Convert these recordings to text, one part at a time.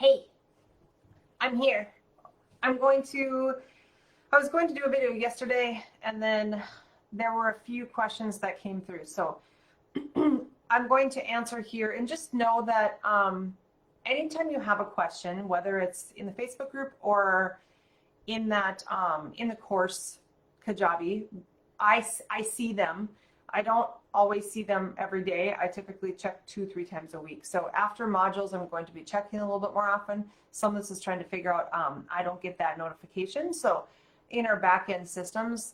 Hey, I'm here. I was going to do a video yesterday, and then there were a few questions that came through. So I'm going to answer here, and just know that anytime you have a question, whether it's in the Facebook group or in that in the course Kajabi, I see them. I don't always see them every day. I typically check 2-3 times a week. So after modules, I'm going to be checking a little bit more often. Some of this is trying to figure out, I don't get that notification. So in our back-end systems,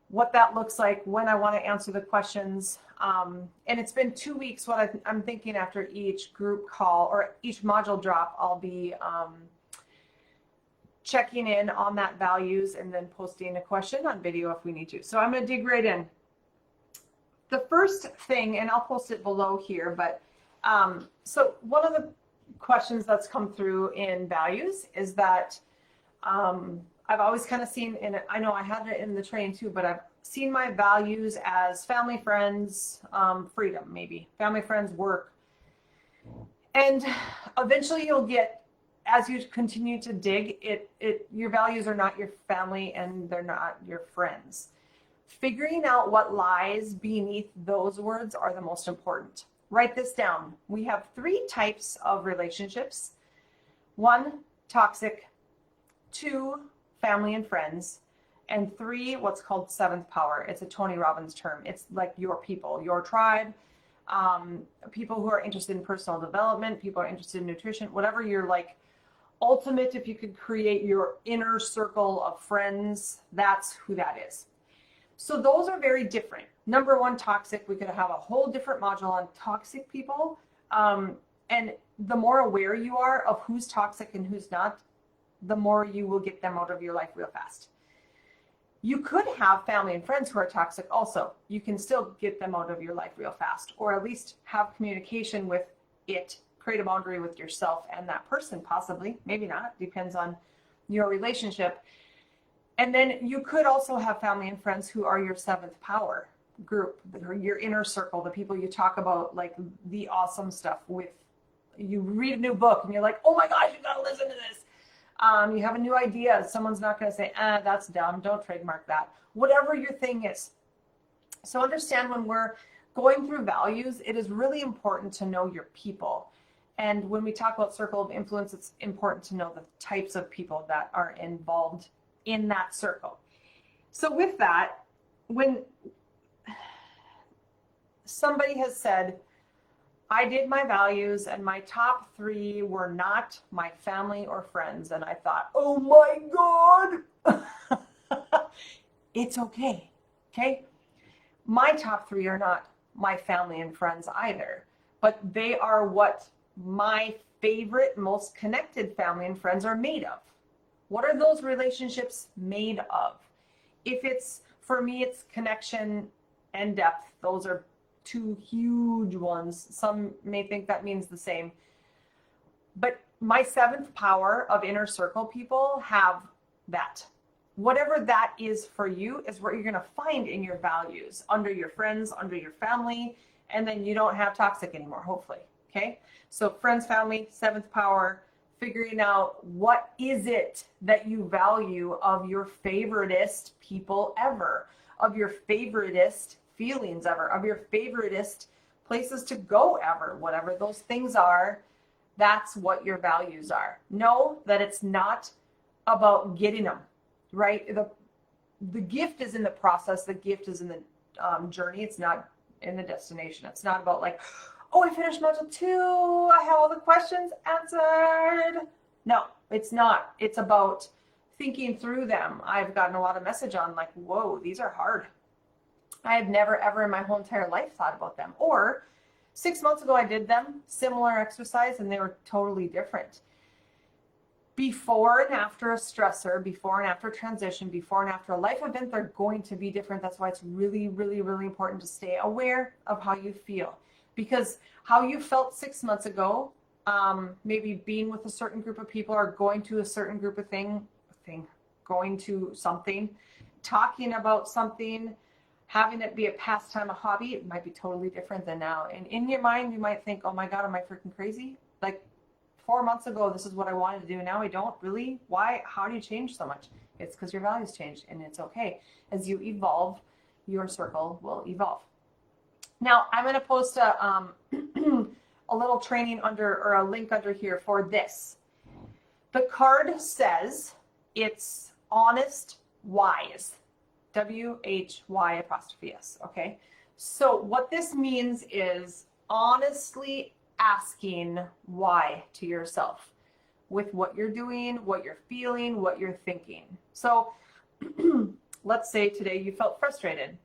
what that looks like when I want to answer the questions. And it's been 2 weeks. What I'm thinking after each group call or each module drop, I'll be checking in on that values and then posting a question on video if we need to. So I'm going to dig right in. The first thing, and I'll post it below here, but so one of the questions that's come through in values is that I've always kind of seen, and I know I had it in the training too, but I've seen my values as family, friends, freedom, maybe family, friends, work. And eventually you'll get, as you continue to dig, your values are not your family and they're not your friends. Figuring out what lies beneath those words are the most important. Write this down. We have 3 types of relationships. 1, toxic. 2, family and friends. And 3, what's called 7th power. It's a Tony Robbins term. It's like your people, your tribe, people who are interested in personal development, people who are interested in nutrition, whatever your like ultimate, if you could create your inner circle of friends, that's who that is. So those are very different. Number 1, toxic. We could have a whole different module on toxic people. And the more aware you are of who's toxic and who's not, the more you will get them out of your life real fast. You could have family and friends who are toxic also. You can still get them out of your life real fast, or at least have communication with it, create a boundary with yourself and that person, possibly, maybe not, depends on your relationship. And then you could also have family and friends who are your 7th power group, your inner circle, the people you talk about, like the awesome stuff with. You read a new book and you're like, oh my gosh, you gotta listen to this. You have a new idea. Someone's not gonna say, that's dumb, don't trademark that. Whatever your thing is. So understand, when we're going through values, it is really important to know your people. And when we talk about circle of influence, it's important to know the types of people that are involved in that circle. So with that, when somebody has said, I did my values and my top 3 were not my family or friends, and I thought, oh my God, it's okay. Okay. My top 3 are not my family and friends either, but they are what my favorite, most connected family and friends are made of. What are those relationships made of? If it's, for me, it's connection and depth. Those are 2 huge ones. Some may think that means the same. But my 7th power of inner circle people have that. Whatever that is for you is what you're going to find in your values, under your friends, under your family, and then you don't have toxic anymore, hopefully. Okay? So friends, family, 7th power, figuring out what is it that you value of your favoritist people ever, of your favoritist feelings ever, of your favoritist places to go ever, whatever those things are, that's what your values are. Know that it's not about getting them, right? The gift is in the process. The gift is in the journey. It's not in the destination. It's not about like, oh, I finished module 2. I have all the questions answered. No, it's not. It's about thinking through them. I've gotten a lot of message on like, whoa, these are hard. I have never, ever in my whole entire life thought about them. Or 6 months ago, I did them, similar exercise, and they were totally different. Before and after a stressor, before and after transition, before and after a life event, they're going to be different. That's why it's really, really, really important to stay aware of how you feel. Because how you felt 6 months ago, maybe being with a certain group of people or going to a certain group of going to something, talking about something, having it be a pastime, a hobby, it might be totally different than now. And in your mind, you might think, oh my God, am I freaking crazy? Like, 4 months ago, this is what I wanted to do. Now I don't. Really? Why? How do you change so much? It's because your values changed, and it's okay. As you evolve, your circle will evolve. Now, I'm going to post a little training under, or a link under here for this. The card says it's honest whys, WHY''S, okay? So what this means is honestly asking why to yourself with what you're doing, what you're feeling, what you're thinking. So let's say today you felt frustrated.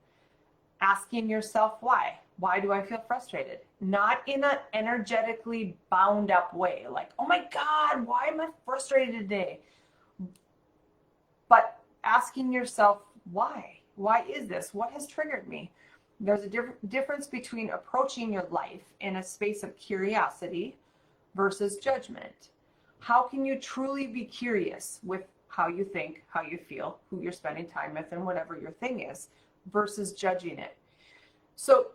Asking yourself why. Why do I feel frustrated? Not in an energetically bound up way, like, oh my God, why am I frustrated today? But asking yourself why. Why is this? What has triggered me? There's a difference between approaching your life in a space of curiosity versus judgment. How can you truly be curious with how you think, how you feel, who you're spending time with, and whatever your thing is, versus judging it? So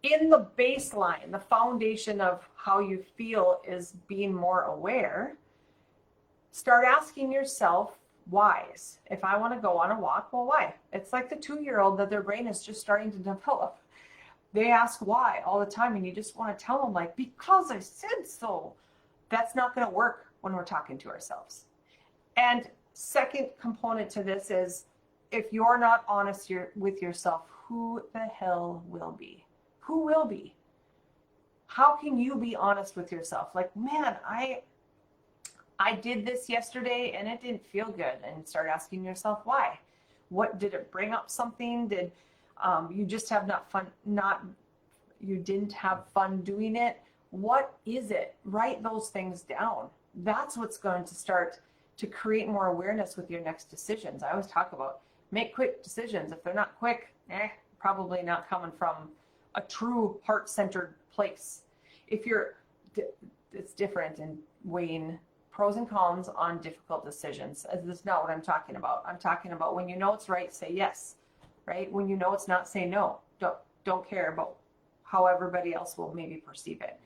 in the baseline, the foundation of how you feel is being more aware. Start asking yourself whys. If I want to go on a walk, well, why? It's like the 2-year-old that their brain is just starting to develop. They ask why all the time, and you just want to tell them, like, because I said so. That's not going to work when we're talking to ourselves. And second component to this is, if you're not honest with yourself, who the hell will be? Who will be? How can you be honest with yourself? Like, man, I did this yesterday and it didn't feel good. And start asking yourself why. What did it bring up? Something? Did you just have you didn't have fun doing it? What is it? Write those things down. That's what's going to start to create more awareness with your next decisions. I always talk about make quick decisions. If they're not quick, probably not coming from a true heart-centered place. It's different in weighing pros and cons on difficult decisions. That's not what I'm talking about. I'm talking about when you know it's right, say yes, right? When you know it's not, say no. Don't care about how everybody else will maybe perceive it.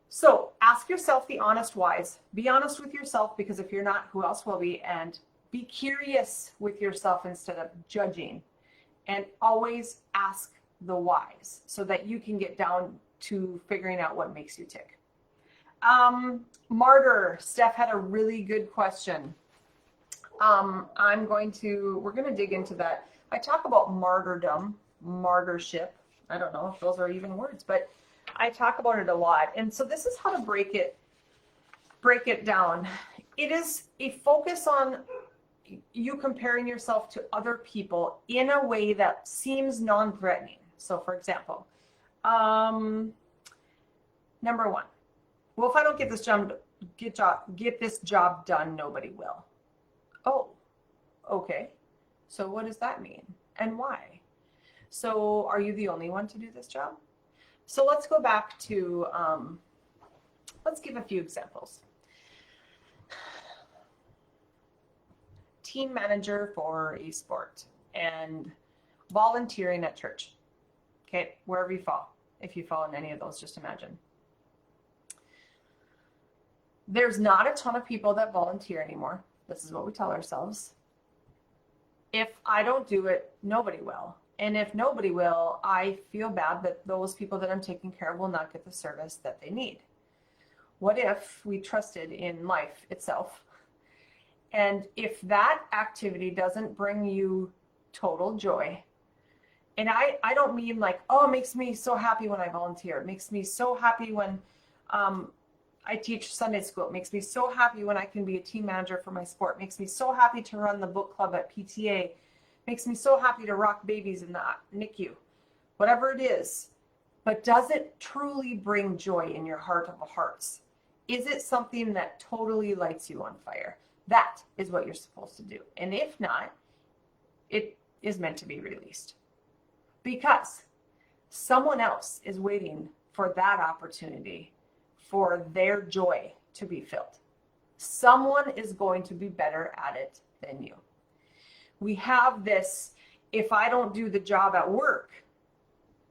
So ask yourself the honest whys. Be honest with yourself, because if you're not, who else will be? And be curious with yourself instead of judging. And always ask the whys so that you can get down to figuring out what makes you tick. Martyr, Steph had a really good question. We're going to dig into that. I talk about martyrdom, martyrship. I don't know if those are even words, but I talk about it a lot. And so this is how to break it down. It is a focus on you comparing yourself to other people in a way that seems non-threatening. So for example, number one, well, if I don't get this job done, nobody will. Oh, okay. So what does that mean? And why? So are you the only one to do this job? So let's go back to, let's give a few examples. Team manager for a sport and volunteering at church. Okay, wherever you fall. If you fall in any of those, just imagine. There's not a ton of people that volunteer anymore. This is what we tell ourselves. If I don't do it, nobody will. And if nobody will, I feel bad that those people that I'm taking care of will not get the service that they need. What if we trusted in life itself? And if that activity doesn't bring you total joy, and I don't mean like, oh, it makes me so happy when I volunteer. It makes me so happy when I teach Sunday school. It makes me so happy when I can be a team manager for my sport. It makes me so happy to run the book club at PTA. It makes me so happy to rock babies in the NICU. Whatever it is. But does it truly bring joy in your heart of hearts? Is it something that totally lights you on fire? That is what you're supposed to do. And if not, it is meant to be released. Because someone else is waiting for that opportunity for their joy to be filled. Someone is going to be better at it than you. We have this, if I don't do the job at work,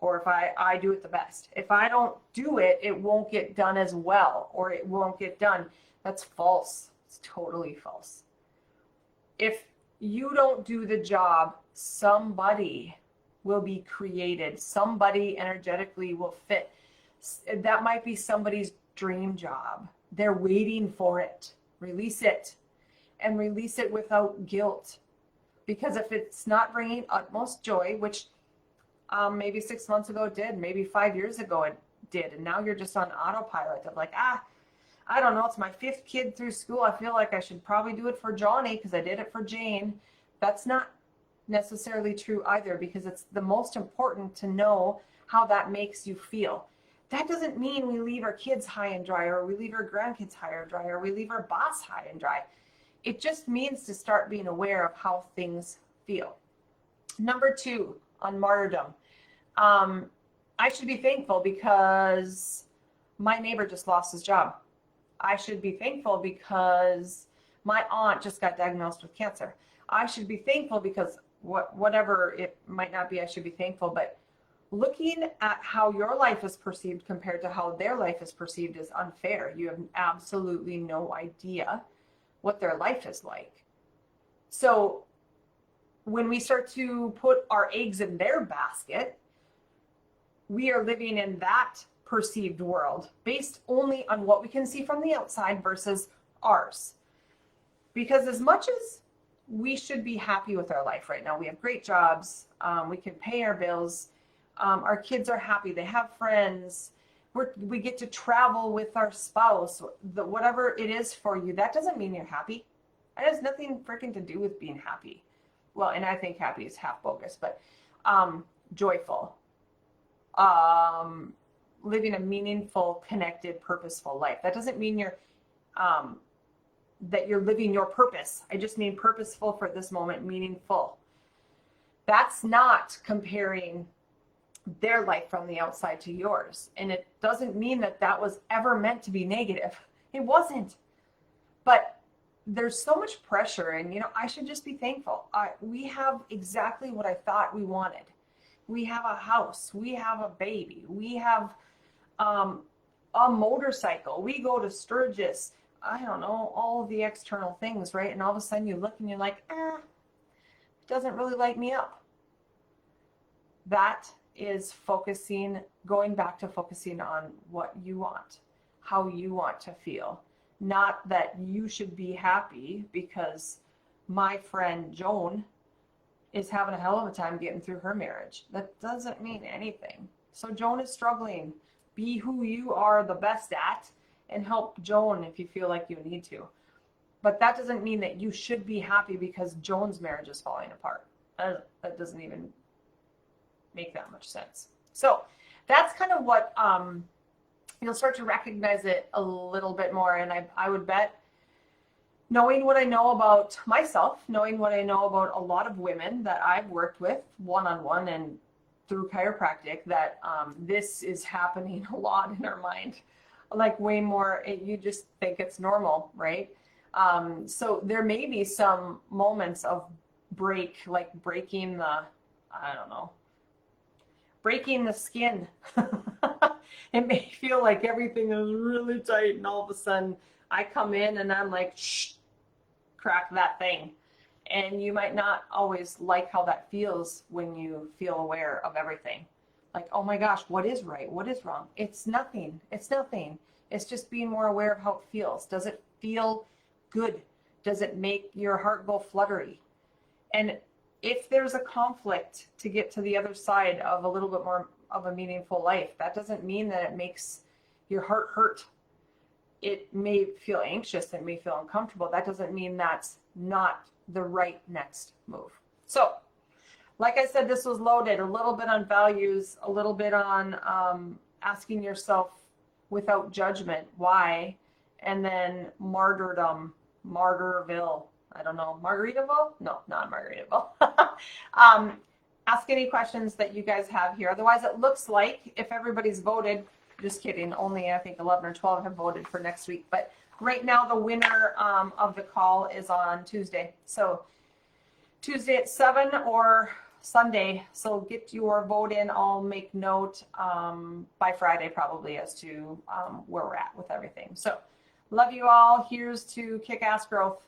or if I do it the best. If I don't do it, it won't get done as well, or it won't get done. That's false. It's totally false. If you don't do the job, somebody will be created. Somebody energetically will fit. That might be somebody's dream job. They're waiting for it. Release it, and release it without guilt. Because if it's not bringing utmost joy, which maybe 6 months ago it did, maybe 5 years ago it did, and now you're just on autopilot of like, I don't know, it's my 5th kid through school. I feel like I should probably do it for Johnny because I did it for Jane. That's not necessarily true either, because it's the most important to know how that makes you feel. That doesn't mean we leave our kids high and dry, or we leave our grandkids high and dry, or we leave our boss high and dry. It just means to start being aware of how things feel. Number 2 on martyrdom. I should be thankful because my neighbor just lost his job. I should be thankful because my aunt just got diagnosed with cancer. I should be thankful because whatever it might not be, I should be thankful. But looking at how your life is perceived compared to how their life is perceived is unfair. You have absolutely no idea what their life is like. So when we start to put our eggs in their basket, we are living in that perceived world based only on what we can see from the outside versus ours. Because as much as we should be happy with our life right now, we have great jobs, we can pay our bills, our kids are happy, they have friends, we get to travel with our spouse, whatever it is for you, that doesn't mean you're happy. It has nothing freaking to do with being happy. Well, and I think happy is half bogus, but joyful, living a meaningful, connected, purposeful life. That doesn't mean you're that you're living your purpose. I just mean purposeful for this moment, meaningful. That's not comparing their life from the outside to yours. And it doesn't mean that that was ever meant to be negative. It wasn't. But there's so much pressure, and I should just be thankful. We have exactly what I thought we wanted. We have a house, we have a baby, we have a motorcycle, we go to Sturgis, I don't know, all of the external things, right? And all of a sudden you look and you're like, it doesn't really light me up. That is going back to focusing on what you want, how you want to feel. Not that you should be happy because my friend Joan is having a hell of a time getting through her marriage. That doesn't mean anything. So Joan is struggling. Be who you are the best at and help Joan if you feel like you need to. But that doesn't mean that you should be happy because Joan's marriage is falling apart. That doesn't even make that much sense. So that's kind of what you'll start to recognize it a little bit more. And I would bet, knowing what I know about myself, knowing what I know about a lot of women that I've worked with one-on-one and through chiropractic, that this is happening a lot in our mind, like way more. You just think it's normal, right? So there may be some moments of like breaking the, breaking the skin. It may feel like everything is really tight, and all of a sudden I come in and I'm like, shh, crack that thing. And you might not always like how that feels when you feel aware of everything. Like, oh my gosh, what is right? What is wrong? It's nothing. It's nothing. It's just being more aware of how it feels. Does it feel good? Does it make your heart go fluttery? And if there's a conflict to get to the other side of a little bit more of a meaningful life, that doesn't mean that it makes your heart hurt. It may feel anxious, it may feel uncomfortable. That doesn't mean that's not the right next move. So, like I said, this was loaded, a little bit on values, a little bit on asking yourself without judgment why, and then martyrdom, Martyrville. I don't know, Margaritaville? No, not Margaritaville. Ask any questions that you guys have here. Otherwise, it looks like if everybody's voted, just kidding, only I think 11 or 12 have voted for next week. But right now, the winner of the call is on Tuesday. So Tuesday at 7 or Sunday. So get your vote in. I'll make note by Friday probably as to where we're at with everything. So love you all. Here's to kick-ass growth.